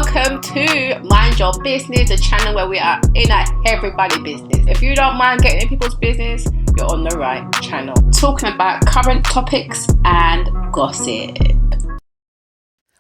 welcome to Mind Your Business, a channel where we are in everybody's business. If you don't mind getting in people's business, you're on the right channel. Talking about current topics and gossip.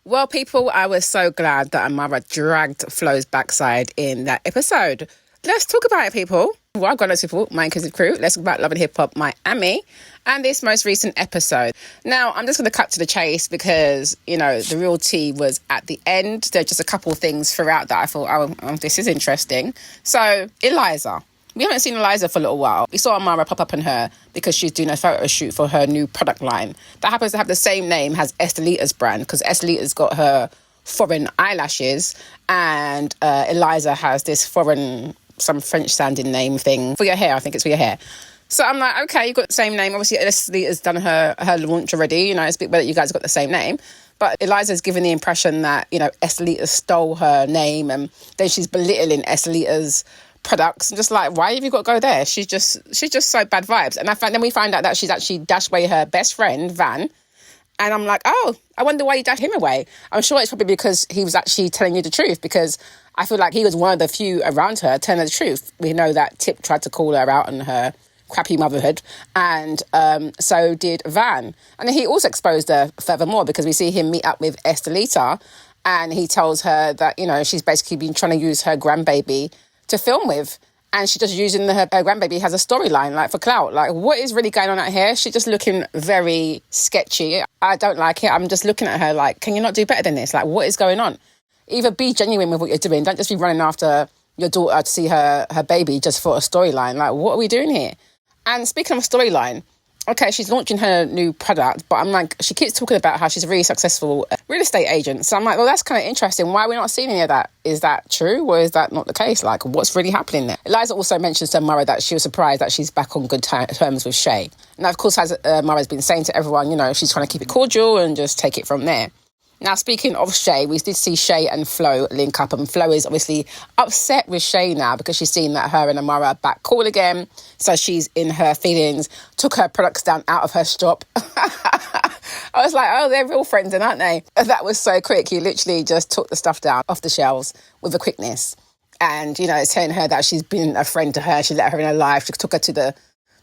Well, people, I was so glad that Amara dragged Flo's backside in that episode. Let's talk about it, people. Well, I've got lots of people, my inclusive crew. Let's talk about Love and Hip Hop Miami and this most recent episode. Now, I'm just going to cut to the chase because, the real tea was at the end. There are just a couple of things throughout that I thought, this is interesting. So, Eliza. We haven't seen Eliza for a little while. We saw Amara pop up on her because she's doing a photo shoot for her new product line that happens to have the same name as Estelita's brand, because Estelita's got her foreign eyelashes and Eliza has this foreign, some French sounding name thing for your hair. I think it's for your hair. So I'm like, okay, you've got the same name. Obviously, Estelita's done her launch already. It's a bit better that you guys got the same name. But Eliza's given the impression that, Estelita stole her name and then she's belittling Estelita's products. I'm just like, why have you got to go there? She's just so bad vibes. And then we find out that she's actually dashed away her best friend, Van. And I'm like, oh, I wonder why you dashed him away. I'm sure it's probably because he was actually telling you the truth, because I feel like he was one of the few around her telling her the truth. We know that Tip tried to call her out on her crappy motherhood, and so did Van. And then he also exposed her furthermore, because we see him meet up with Estelita and he tells her that, she's basically been trying to use her grandbaby to film with, and she's just using her grandbaby as a storyline, like for clout. Like, what is really going on out here? She's just looking very sketchy. I don't like it. I'm just looking at her like, can you not do better than this? Like, what is going on? Either be genuine with what you're doing. Don't just be running after your daughter to see her baby just for a storyline. Like, what are we doing here? And speaking of storyline, okay, she's launching her new product, but I'm like, she keeps talking about how she's a really successful real estate agent. So I'm like, well, that's kind of interesting. Why are we not seeing any of that? Is that true, or is that not the case? Like, what's really happening there? Eliza also mentions to Amara that she was surprised that she's back on good terms with Shay. Now, of course, as Amara's been saying to everyone, she's trying to keep it cordial and just take it from there. Now, speaking of Shay, we did see Shay and Flo link up, and Flo is obviously upset with Shay now because she's seen that her and Amara are back cool again. So she's in her feelings, took her products down out of her shop. I was like, oh, they're real friends, then, aren't they? That was so quick. He literally just took the stuff down off the shelves with a quickness. And, it's telling her that she's been a friend to her. She let her in her life. She took her to the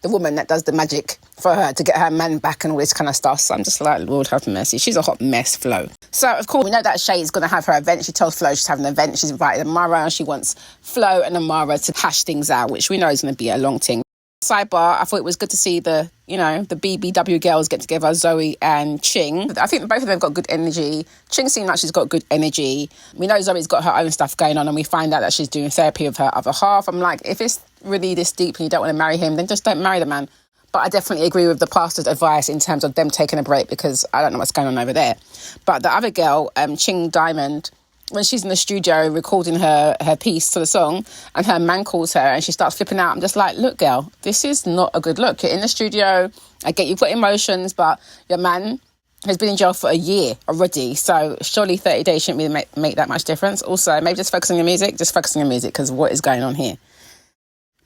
woman that does the magic for her to get her man back and all this kind of stuff. So I'm just like, Lord have mercy. She's a hot mess, Flo. So, of course, we know that Shay is going to have her event. She tells Flo she's having an event. She's invited Amara, and she wants Flo and Amara to hash things out, which we know is going to be a long thing. Sidebar, I thought it was good to see the BBW girls get together, Zoe and Ching. I think both of them got good energy. Ching seemed like she's got good energy. We know Zoe's got her own stuff going on, and we find out that she's doing therapy with her other half. I'm like, if it's really this deep and you don't want to marry him, then just don't marry the man. But I definitely agree with the pastor's advice in terms of them taking a break, because I don't know what's going on over there. But the other girl, Ching Diamond, when she's in the studio recording her piece to the song and her man calls her and she starts flipping out, I'm just like, look, girl, this is not a good look. You're in the studio. I get you've got emotions, but your man has been in jail for a year already. So surely 30 days shouldn't really make that much difference. Also, maybe just focus on your music. Just focus on your music, because what is going on here?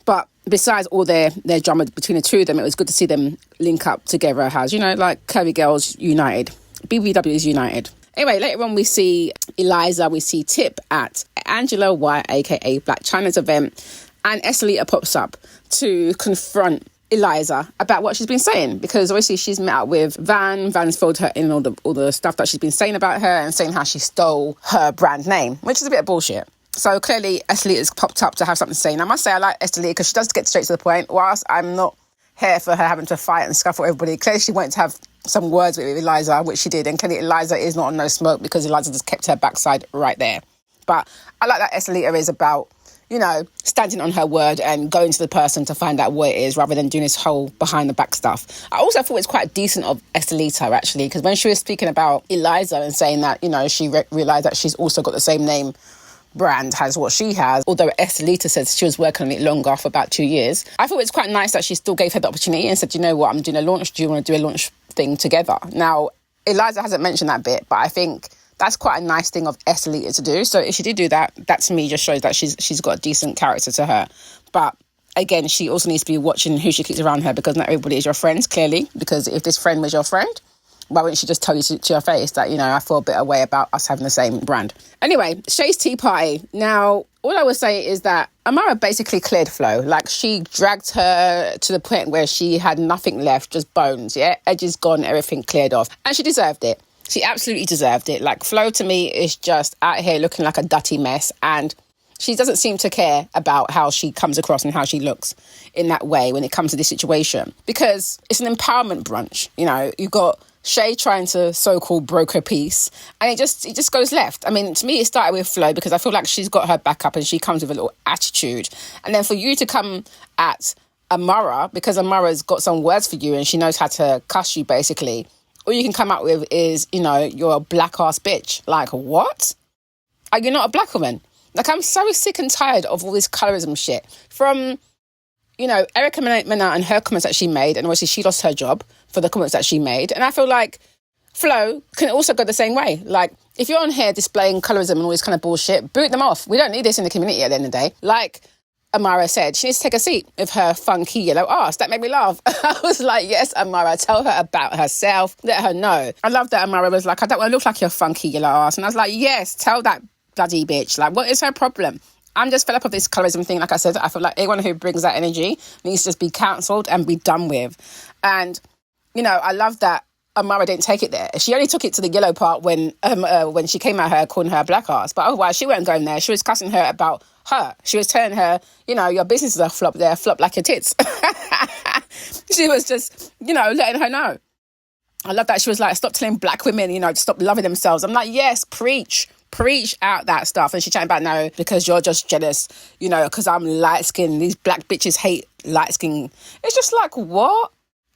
But besides all their drama between the two of them, it was good to see them link up together as, like Curvy Girls United. BBW is united. Anyway, later on we see Eliza, we see Tip at Angela White, aka Black China's event, and Estelita pops up to confront Eliza about what she's been saying, because obviously she's met up with Van. Van's filled her in all the stuff that she's been saying about her and saying how she stole her brand name, which is a bit of bullshit. So clearly Estelita's popped up to have something to say. And I must say I like Estelita because she does get straight to the point. Whilst I'm not here for her having to fight and scuffle everybody, clearly she wanted to have some words with Eliza, which she did. And clearly Eliza is not on no smoke, because Eliza just kept her backside right there. But I like that Estelita is about, standing on her word and going to the person to find out what it is, rather than doing this whole behind the back stuff. I also thought it was quite decent of Estelita, actually, because when she was speaking about Eliza and saying that, she realised that she's also got the same name brand has what she has, although Estelita says she was working on it longer for about 2 years. I thought it was quite nice that she still gave her the opportunity and said, you know what, I'm doing a launch, do you want to do a launch thing together? Now, Eliza hasn't mentioned that bit, but I think that's quite a nice thing of Estelita to do. So if she did do that, that to me just shows that she's got a decent character to her. But again, she also needs to be watching who she keeps around her, because not everybody is your friends, clearly, because if this friend was your friend why wouldn't she just tell you to your face that, I feel a bit away about us having the same brand? Anyway, Shay's tea party. Now, all I would say is that Amara basically cleared Flo. Like, she dragged her to the point where she had nothing left, just bones, yeah? Edges gone, everything cleared off. And she deserved it. She absolutely deserved it. Like, Flo to me is just out here looking like a dirty mess, and she doesn't seem to care about how she comes across and how she looks in that way when it comes to this situation. Because it's an empowerment brunch. You've got Shay trying to so-called broker peace, and it just goes left. I mean, to me, it started with Flo because I feel like she's got her back up and she comes with a little attitude. And then for you to come at Amara, because Amara's got some words for you and she knows how to cuss you, basically, all you can come up with is, you're a black-ass bitch. Like, what? Are you not a black woman? Like, I'm so sick and tired of all this colorism shit. From, Erica Mena and her comments that she made, and obviously she lost her job for the comments that she made. And I feel like Flo can also go the same way. Like, if you're on here displaying colorism and all this kind of bullshit, boot them off. We don't need this in the community at the end of the day. Like Amara said, she needs to take a seat with her funky yellow ass. That made me laugh. I was like, yes, Amara, tell her about herself. Let her know. I love that Amara was like, I don't want to look like your funky yellow ass. And I was like, yes, tell that bloody bitch. Like, what is her problem? I'm just fed up of this colorism thing. Like I said, I feel like anyone who brings that energy needs to just be cancelled and be done with. And, I love that Amara didn't take it there. She only took it to the yellow part when she came at her, calling her a black ass. But otherwise, she wasn't going there. She was cussing her about her. She was telling her, your business is a flop there, flop like your tits. She was just, letting her know. I love that. She was like, stop telling black women, to stop loving themselves. I'm like, yes, preach out that stuff. And she chatting about, no, because you're just jealous, because I'm light-skinned. These black bitches hate light-skin. It's just like, what?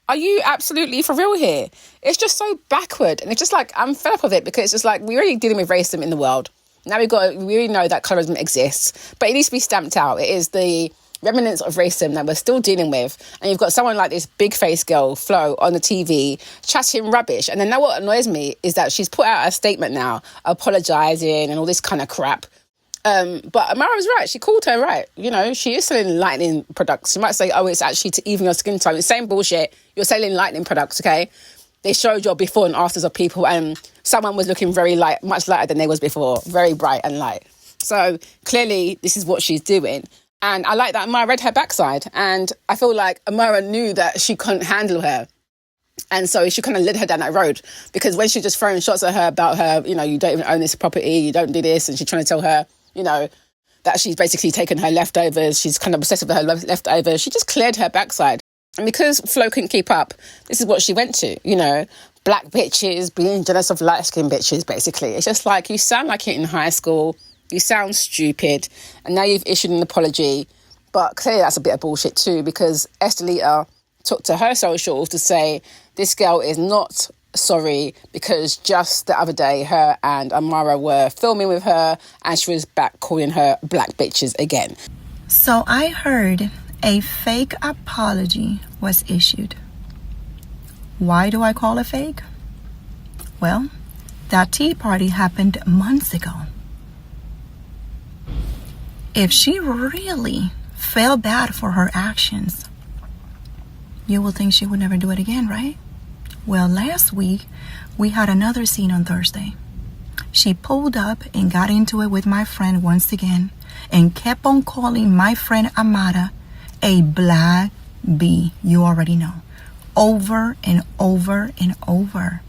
Are you absolutely for real here? It's just so backward. And it's just like, I'm fed up of it because it's just like, we're really dealing with racism in the world. Now we really know that colorism exists, but it needs to be stamped out. It is the remnants of racism that we're still dealing with. And you've got someone like this big-faced girl, Flo, on the TV, chatting rubbish. And then now what annoys me is that she's put out a statement now, apologising and all this kind of crap. But Amara was right. She called her right. She is selling lightening products. She might say, oh, it's actually to even your skin tone. It's the same bullshit. You're selling lightening products, okay? They showed your before and afters of people, and someone was looking very light, much lighter than they was before. Very bright and light. So clearly, this is what she's doing. And I like that Amara read her backside. And I feel like Amara knew that she couldn't handle her. And so she kind of led her down that road. Because when she just throwing shots at her about her, you don't even own this property, you don't do this. And she's trying to tell her, that she's basically taken her leftovers. She's kind of obsessed with her leftovers. She just cleared her backside. And because Flo couldn't keep up, this is what she went to, black bitches being jealous of light-skinned bitches, basically. It's just like, you sound like it in high school. You sound stupid. And now you've issued an apology. But clearly that's a bit of bullshit too, because Estelita took to her socials to say this girl is not sorry because just the other day her and Amara were filming with her and she was back calling her black bitches again. So I heard a fake apology was issued. Why do I call it fake? Well, that tea party happened months ago. If she really felt bad for her actions, you will think she would never do it again, right? Well, last week, we had another scene on Thursday. She pulled up and got into it with my friend once again and kept on calling my friend Amara a black bee. You already know. Over and over and over.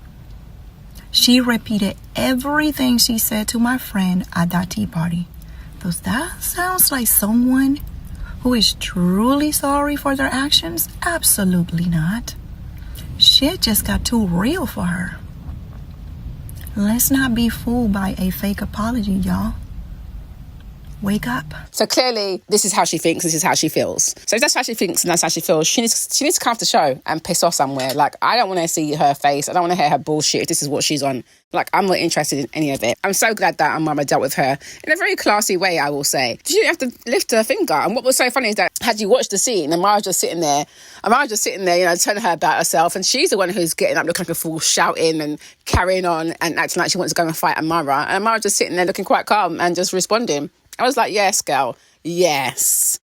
She repeated everything she said to my friend at that tea party. Does that sound like someone who is truly sorry for their actions? Absolutely not. Shit just got too real for her. Let's not be fooled by a fake apology, y'all. Wake up. So clearly, this is how she thinks, this is how she feels. So if that's how she thinks and that's how she feels, she needs to come off the show and piss off somewhere. Like, I don't want to see her face. I don't want to hear her bullshit if this is what she's on. Like, I'm not interested in any of it. I'm so glad that Amara dealt with her in a very classy way, I will say. She didn't have to lift her finger. And what was so funny is that had you watched the scene, Amara's just sitting there, telling her about herself, and she's the one who's getting up looking like a fool, shouting and carrying on and acting like she wants to go and fight Amara. And Amara's just sitting there looking quite calm and just responding. I was like, yes, girl, yes.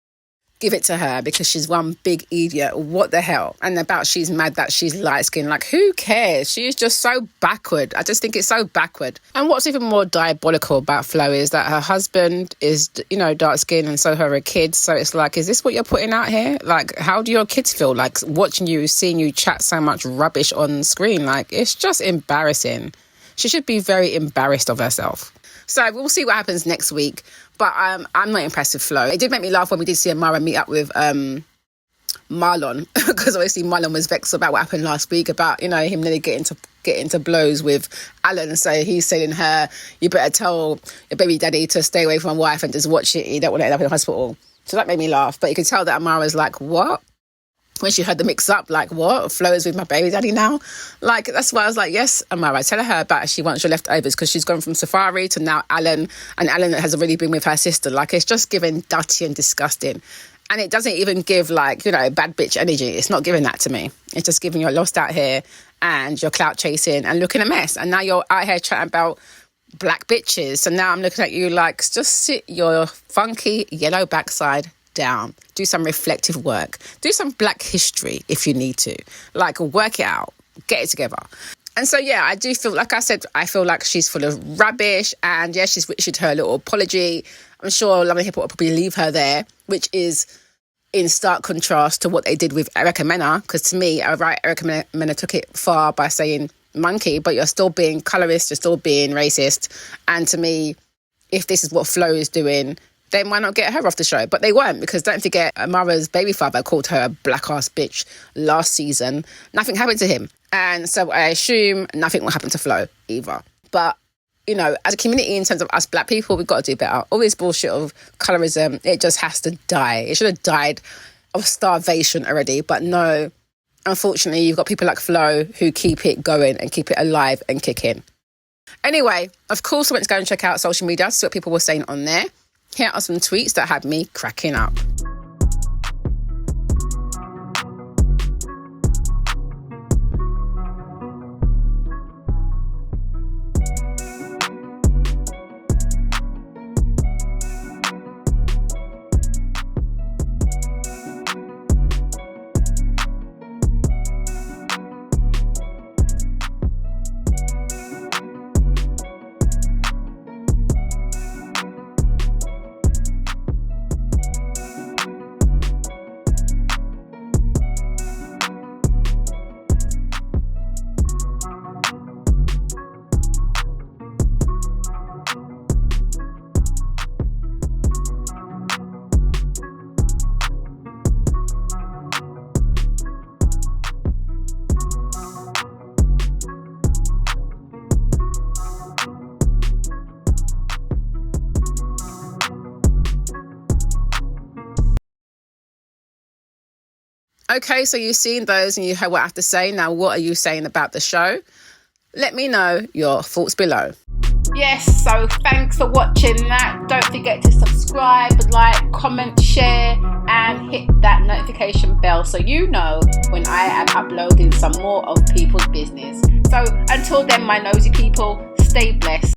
give it to her because she's one big idiot. What the hell? And about she's mad that she's light-skinned. Like, who cares? She's just so backward. I just think it's so backward. And what's even more diabolical about Flo is that her husband is, you know, dark-skinned, and so are her kids. So it's like, is this what you're putting out here? Like, how do your kids feel? Like, watching you, seeing you chat so much rubbish on screen. Like, it's just embarrassing. She should be very embarrassed of herself. So we'll see what happens next week. But I'm not impressed with Flo. It did make me laugh when we did see Amara meet up with Marlon, because obviously Marlon was vexed about what happened last week about, you know, him nearly getting into blows with Alan. So he's saying her, you better tell your baby daddy to stay away from my wife and just watch it. You don't want to end up in the hospital. So that made me laugh. But you could tell that Amara was like, what? When she heard the mix up, like, what? Flo is with my baby daddy now? Like, that's why I was like, yes, Amara, tell her about she wants your leftovers, because she's gone from Safari to now Alan, and Alan has already been with her sister. Like, it's just giving dirty and disgusting. And it doesn't even give, like, you know, bad bitch energy. It's not giving that to me. It's just giving you're lost out here and you're clout chasing and looking a mess. And now you're out here chatting about black bitches. So now I'm looking at you like, just sit your funky yellow backside down. Do some reflective work. Do some black history if you need to. Like, work it out. Get it together. And so, yeah, I do feel, like I said, I feel like she's full of rubbish. And, yeah, she's issued her little apology. I'm sure Love and Hip Hop will probably leave her there, which is in stark contrast to what they did with Erica Mena. Because to me, Erica Mena took it far by saying monkey, but you're still being colourist, you're still being racist. And to me, if this is what Flo is doing, then why not get her off the show? But they weren't, because don't forget, Amara's baby father called her a black-ass bitch last season. Nothing happened to him. And so I assume nothing will happen to Flo either. But, you know, as a community, in terms of us black people, we've got to do better. All this bullshit of colorism, it just has to die. It should have died of starvation already. But no, unfortunately, you've got people like Flo who keep it going and keep it alive and kicking. Anyway, of course, I went to go and check out social media to see what people were saying on there. Here are some tweets that had me cracking up. Okay, so you've seen those and you heard what I have to say. Now, what are you saying about the show? Let me know your thoughts below. Yes, so thanks for watching that. Don't forget to subscribe, like, comment, share, and hit that notification bell so you know when I am uploading some more of people's business. So until then, my nosy people, stay blessed.